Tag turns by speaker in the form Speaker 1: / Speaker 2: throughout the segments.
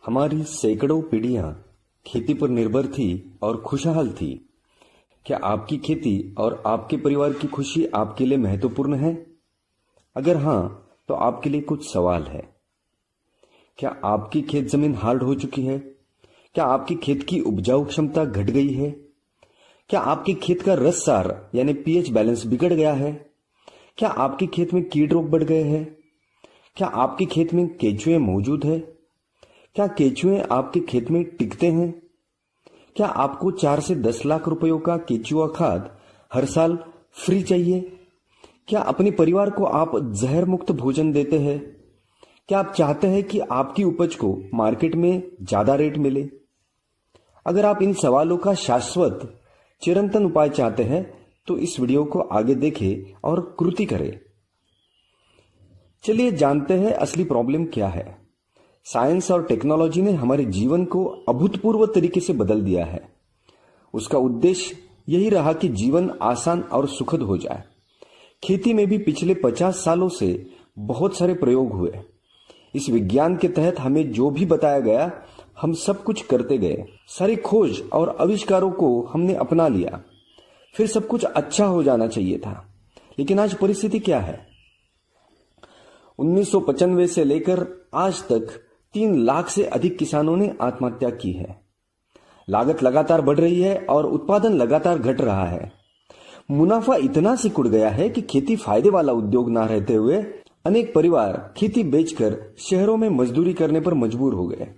Speaker 1: हमारी सैकड़ों पीढ़ियां खेती पर निर्भर थी और खुशहाल थी। क्या आपकी खेती और आपके परिवार की खुशी आपके लिए महत्वपूर्ण है? अगर हां, तो आपके लिए कुछ सवाल है। क्या आपकी खेत जमीन हार्ड हो चुकी है? क्या आपकी खेत की उपजाऊ क्षमता घट गई है? क्या आपके खेत का रस सार यानी पीएच बैलेंस बिगड़ गया है? क्या आपके खेत में कीट रोग बढ़ गए हैं? क्या आपके खेत में केंचुए मौजूद है? क्या केंचुए आपके खेत में टिकते हैं? क्या आपको 4 से 10 लाख रुपयों का केंचुआ खाद हर साल फ्री चाहिए? क्या अपने परिवार को आप जहर मुक्त भोजन देते हैं? क्या आप चाहते हैं कि आपकी उपज को मार्केट में ज्यादा रेट मिले? अगर आप इन सवालों का शाश्वत चिरंतन उपाय चाहते हैं तो इस वीडियो को आगे देखें और कृति करें। चलिए जानते हैं असली प्रॉब्लम क्या है। साइंस और टेक्नोलॉजी ने हमारे जीवन को अभूतपूर्व तरीके से बदल दिया है। उसका उद्देश्य यही रहा कि जीवन आसान और सुखद हो जाए। खेती में भी पिछले 50 सालों से बहुत सारे प्रयोग हुए। इस विज्ञान के तहत हमें जो भी बताया गया हम सब कुछ करते गए। सारी खोज और आविष्कारों को हमने अपना लिया। फिर सब कुछ अच्छा हो जाना चाहिए था। लेकिन आज परिस्थिति क्या है? 1995 से लेकर आज तक 3 लाख से अधिक किसानों ने आत्महत्या की है। लागत लगातार बढ़ रही है और उत्पादन लगातार घट रहा है। मुनाफा इतना सिकुड़ गया है कि खेती फायदे वाला उद्योग ना रहते हुए अनेक परिवार खेती बेचकर शहरों में मजदूरी करने पर मजबूर हो गए।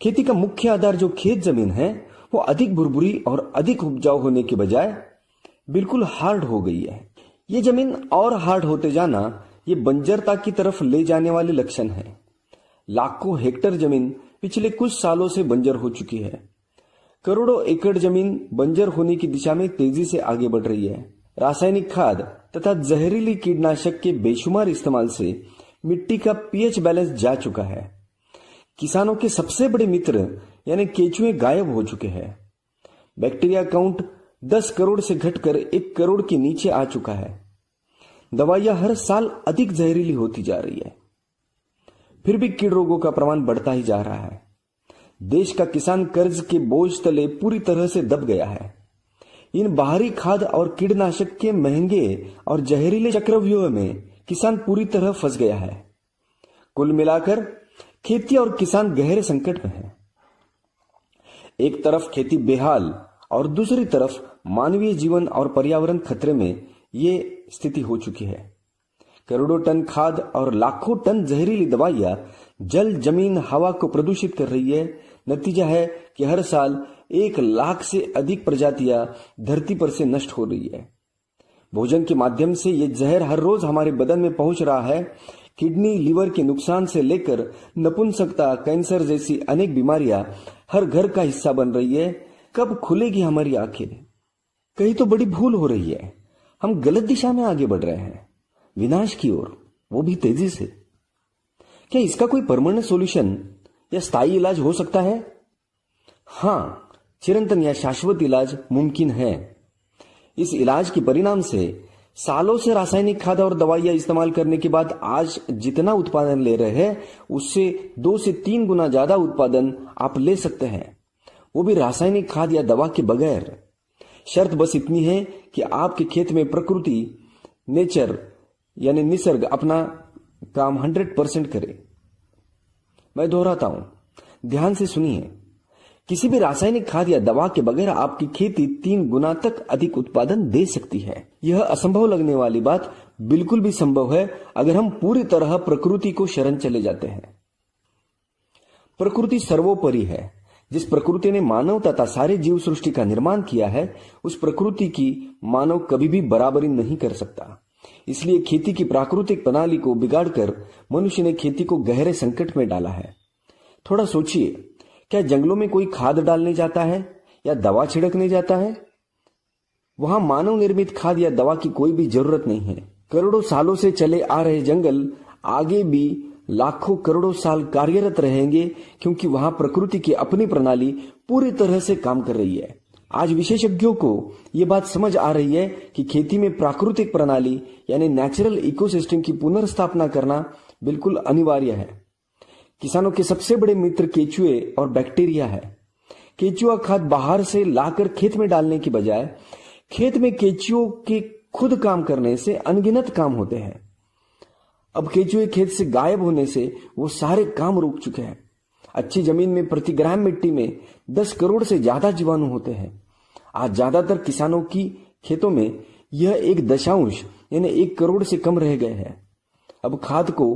Speaker 1: खेती का मुख्य आधार जो खेत जमीन है वो अधिक भुरभुरी और अधिक उपजाऊ होने के बजाय बिल्कुल हार्ड हो गई है। ये जमीन और हार्ड होते जाना ये बंजरता की तरफ ले जाने वाले लक्षण है। लाखों हेक्टेयर जमीन पिछले कुछ सालों से बंजर हो चुकी है। करोड़ों एकड़ जमीन बंजर होने की दिशा में तेजी से आगे बढ़ रही है। रासायनिक खाद तथा जहरीली कीटनाशक के बेशुमार इस्तेमाल से मिट्टी का पीएच बैलेंस जा चुका है। किसानों के सबसे बड़े मित्र यानी केंचुए गायब हो चुके हैं। बैक्टीरिया काउंट 10 करोड़ से घटकर 1 करोड़ के नीचे आ चुका है। दवाइयां हर साल अधिक जहरीली होती जा रही है। फिर भी कीट रोगों का प्रमाण बढ़ता ही जा रहा है। देश का किसान कर्ज के बोझ तले पूरी तरह से दब गया है। इन बाहरी खाद और कीटनाशक के महंगे और जहरीले चक्रव्यूह में किसान पूरी तरह फंस गया है। कुल मिलाकर खेती और किसान गहरे संकट में है। एक तरफ खेती बेहाल और दूसरी तरफ मानवीय जीवन और पर्यावरण खतरे में ये स्थिति हो चुकी है। करोड़ों टन खाद और लाखों टन जहरीली दवाइयां जल, जमीन, हवा को प्रदूषित कर रही है। नतीजा है कि हर साल 1 लाख से अधिक प्रजातियां धरती पर से नष्ट हो रही है। भोजन के माध्यम से ये जहर हर रोज हमारे बदन में पहुंच रहा है। किडनी, लीवर के नुकसान से लेकर नपुंसकता, कैंसर जैसी अनेक बीमारियां हर घर का हिस्सा बन रही है। कब खुलेगी हमारी आंखें? कहीं तो बड़ी भूल हो रही है। हम गलत दिशा में आगे बढ़ रहे हैं, विनाश की ओर, वो भी तेजी से। क्या इसका कोई परमानेंट सॉल्यूशन या स्थायी इलाज हो सकता है? हां, चिरंतन या शाश्वत इलाज मुमकिन है। इस इलाज के परिणाम से सालों से रासायनिक खाद और दवाइयां इस्तेमाल करने के बाद आज जितना उत्पादन ले रहे हैं उससे 2 से 3 गुना ज्यादा उत्पादन आप ले सकते हैं, वो भी रासायनिक खाद या दवा के बगैर। शर्त बस इतनी है कि आपके खेत में प्रकृति, नेचर यानी निसर्ग अपना काम 100% करे। मैं दोहराता हूं, ध्यान से सुनिए। किसी भी रासायनिक खाद या दवा के बगैर आपकी खेती 3 गुना तक अधिक उत्पादन दे सकती है। यह असंभव लगने वाली बात बिल्कुल भी संभव है अगर हम पूरी तरह प्रकृति को शरण चले जाते हैं। प्रकृति सर्वोपरि है। जिस प्रकृति ने मानव तथा सारे जीव सृष्टि का निर्माण किया है उस प्रकृति की मानव कभी भी बराबरी नहीं कर सकता। इसलिए खेती की प्राकृतिक प्रणाली को बिगाड़कर मनुष्य ने खेती को गहरे संकट में डाला है। थोड़ा सोचिए, क्या जंगलों में कोई खाद डालने जाता है या दवा छिड़कने जाता है? वहां मानव निर्मित खाद या दवा की कोई भी जरूरत नहीं है। करोड़ों सालों से चले आ रहे जंगल आगे भी लाखों करोड़ों साल कार्यरत रहेंगे क्योंकि वहां प्रकृति की अपनी प्रणाली पूरी तरह से काम कर रही है। आज विशेषज्ञों को यह बात समझ आ रही है कि खेती में प्राकृतिक प्रणाली यानी नेचुरल इकोसिस्टम की पुनर्स्थापना करना बिल्कुल अनिवार्य है। किसानों के सबसे बड़े मित्र केचुए और बैक्टीरिया है। केचुआ खाद बाहर से लाकर खेत में डालने की बजाय खेत में केचुओं के खुद काम करने से अनगिनत काम होते हैं। अब केचुए खेत से गायब होने से वो सारे काम रुक चुके हैं। अच्छी जमीन में प्रति ग्राम मिट्टी में 10 करोड़ से ज्यादा जीवाणु होते हैं। आज ज्यादातर किसानों की खेतों में यह 1 यानी 1 करोड़ से कम रह गए हैं। अब खाद को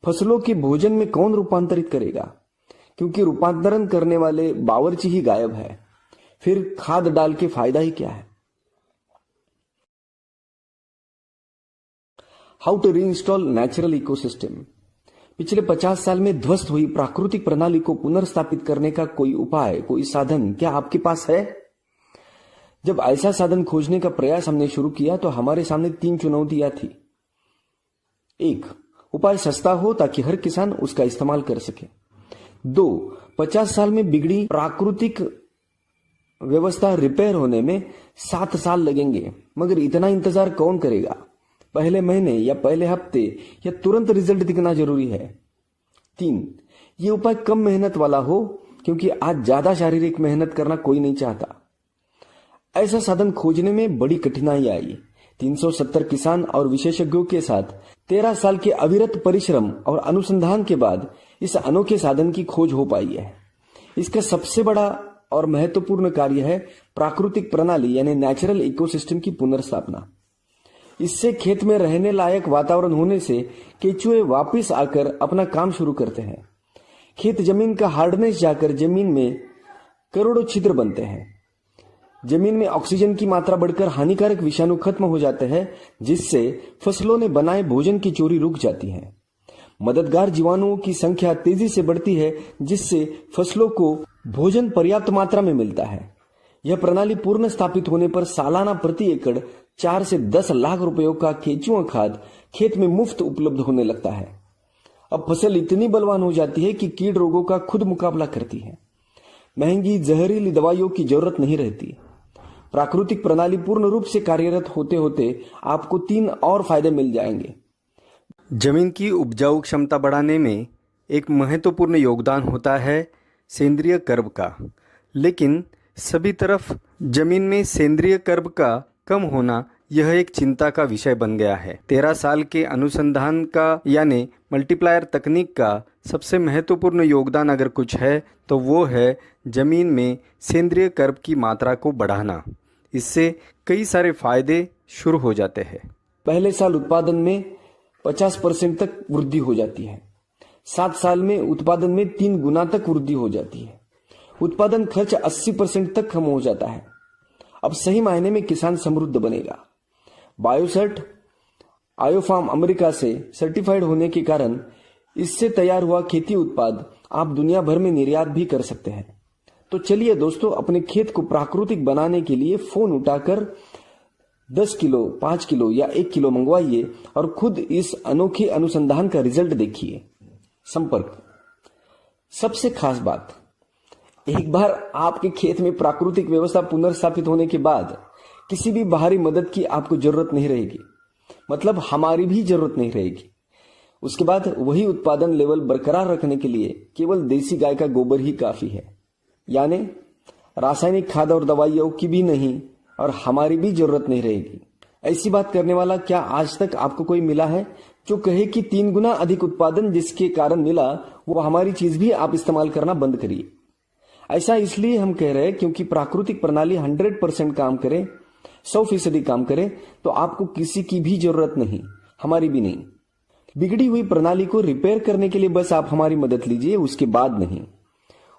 Speaker 1: फसलों के भोजन में कौन रूपांतरित करेगा, क्योंकि रूपांतरण करने वाले बावर्ची ही गायब है। फिर खाद डाल के फायदा ही क्या है। How to reinstall natural ecosystem. पिछले 50 साल में ध्वस्त हुई प्राकृतिक प्रणाली को पुनर्स्थापित करने का कोई उपाय, कोई साधन क्या आपके पास है? जब ऐसा साधन खोजने का प्रयास हमने शुरू किया तो हमारे सामने 3 चुनौतियां थी। 1, उपाय सस्ता हो ताकि हर किसान उसका इस्तेमाल कर सके। 2, 50 साल में बिगड़ी प्राकृतिक व्यवस्था रिपेयर होने में 7 साल लगेंगे, मगर इतना इंतजार कौन करेगा? पहले महीने या पहले हफ्ते या तुरंत रिजल्ट दिखना जरूरी है। 3, ये उपाय कम मेहनत वाला हो, क्योंकि आज ज्यादा शारीरिक मेहनत करना कोई नहीं चाहता। ऐसा साधन खोजने में बड़ी कठिनाई आई। 370 किसान और विशेषज्ञों के साथ 13 साल के अविरत परिश्रम और अनुसंधान के बाद इस अनोखे साधन की खोज हो पाई है। इसका सबसे बड़ा और महत्वपूर्ण कार्य है प्राकृतिक प्रणाली यानी नेचुरल इकोसिस्टम की पुनर्स्थापना। इससे खेत में रहने लायक वातावरण होने से केचुए वापस आकर अपना काम शुरू करते हैं। खेत जमीन का हार्डनेस जाकर जमीन में करोड़ों छिद्र बनते हैं। जमीन में ऑक्सीजन की मात्रा बढ़कर हानिकारक विषाणु खत्म हो जाते हैं, जिससे फसलों ने बनाए भोजन की चोरी रुक जाती है। मददगार जीवाणुओं की संख्या तेजी से बढ़ती है, जिससे फसलों को भोजन पर्याप्त मात्रा में मिलता है। यह प्रणाली पूर्ण स्थापित होने पर सालाना प्रति एकड़ 4 से 10 लाख रुपयों का केचुआ खाद खेत में मुफ्त उपलब्ध होने लगता है। अब फसल इतनी बलवान हो जाती है कि कीट रोगों का खुद मुकाबला करती है। महंगी जहरीली दवाइयों की जरूरत नहीं रहती। प्राकृतिक प्रणाली पूर्ण रूप से कार्यरत होते होते आपको 3 और फायदे मिल जाएंगे।
Speaker 2: जमीन की उपजाऊ क्षमता बढ़ाने में एक महत्वपूर्ण योगदान होता है सेंद्रिय कर्ब का, लेकिन सभी तरफ जमीन में सेंद्रिय कर्ब का कम होना यह एक चिंता का विषय बन गया है। 13 साल के अनुसंधान का यानी मल्टीप्लायर तकनीक का सबसे महत्वपूर्ण योगदान अगर कुछ है तो वो है जमीन में सेंद्रिय कर्ब की मात्रा को बढ़ाना। इससे कई सारे फायदे शुरू हो जाते हैं।
Speaker 1: पहले साल उत्पादन में 50% तक वृद्धि हो जाती है। 7 साल में उत्पादन में 3 गुना तक वृद्धि हो जाती है। उत्पादन खर्च 80% तक कम हो जाता है। अब सही मायने में किसान समृद्ध बनेगा। बायोसर्ट आयोफार्म अमेरिका से सर्टिफाइड होने के कारण इससे तैयार हुआ खेती उत्पाद आप दुनिया भर में निर्यात भी कर सकते हैं। तो चलिए दोस्तों, अपने खेत को प्राकृतिक बनाने के लिए फोन उठाकर 10 किलो, 5 किलो या 1 किलो मंगवाइए और खुद इस अनोखे अनुसंधान का रिजल्ट देखिए। संपर्क। सबसे खास बात, एक बार आपके खेत में प्राकृतिक व्यवस्था पुनर्स्थापित होने के बाद किसी भी बाहरी मदद की आपको जरूरत नहीं रहेगी, मतलब हमारी भी जरूरत नहीं रहेगी। उसके बाद वही उत्पादन लेवल बरकरार रखने के लिए केवल देसी गाय का गोबर ही काफी है, यानी रासायनिक खाद और दवाइयों की भी नहीं और हमारी भी जरूरत नहीं रहेगी। ऐसी बात करने वाला क्या आज तक आपको कोई मिला है जो कहे कि 3 गुना अधिक उत्पादन जिसके कारण मिला वो हमारी चीज भी आप इस्तेमाल करना बंद करिए। ऐसा इसलिए हम कह रहे हैं क्योंकि प्राकृतिक प्रणाली 100% काम करे, 100% काम करे तो आपको किसी की भी जरूरत नहीं, हमारी भी नहीं। बिगड़ी हुई प्रणाली को रिपेयर करने के लिए बस आप हमारी मदद लीजिए, उसके बाद नहीं।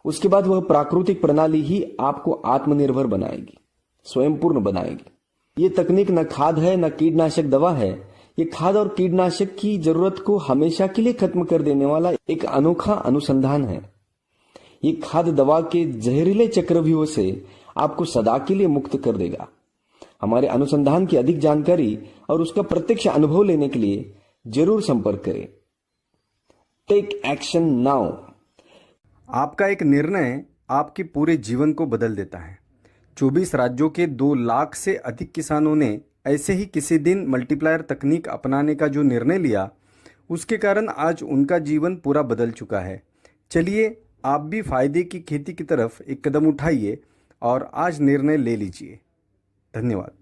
Speaker 1: उसके बाद वह प्राकृतिक प्रणाली ही आपको आत्मनिर्भर बनाएगी, स्वयंपूर्ण बनाएगी। ये तकनीक न खाद है न कीटनाशक दवा है, ये खाद और कीटनाशक की जरूरत को हमेशा के लिए खत्म कर देने वाला एक अनोखा अनुसंधान है। ये खाद दवा के जहरीले चक्रव्यूह से आपको सदा के लिए मुक्त कर देगा। हमारे अनुसंधान की अधिक जानकारी और उसका प्रत्यक्ष अनुभव लेने के लिए जरूर संपर्क करें। Take action now.
Speaker 2: आपका एक निर्णय आपके पूरे जीवन को बदल देता है। 24 राज्यों के 2 लाख से अधिक किसानों ने ऐसे ही किसी दिन मल्टीप्लायर तकनीक अपनाने का जो निर्णय लिया, उसके कारण आज उनका जीवन पूरा बदल चुका है। चलिए आप भी फायदे की खेती की तरफ एक कदम उठाइए और आज निर्णय ले लीजिए। धन्यवाद।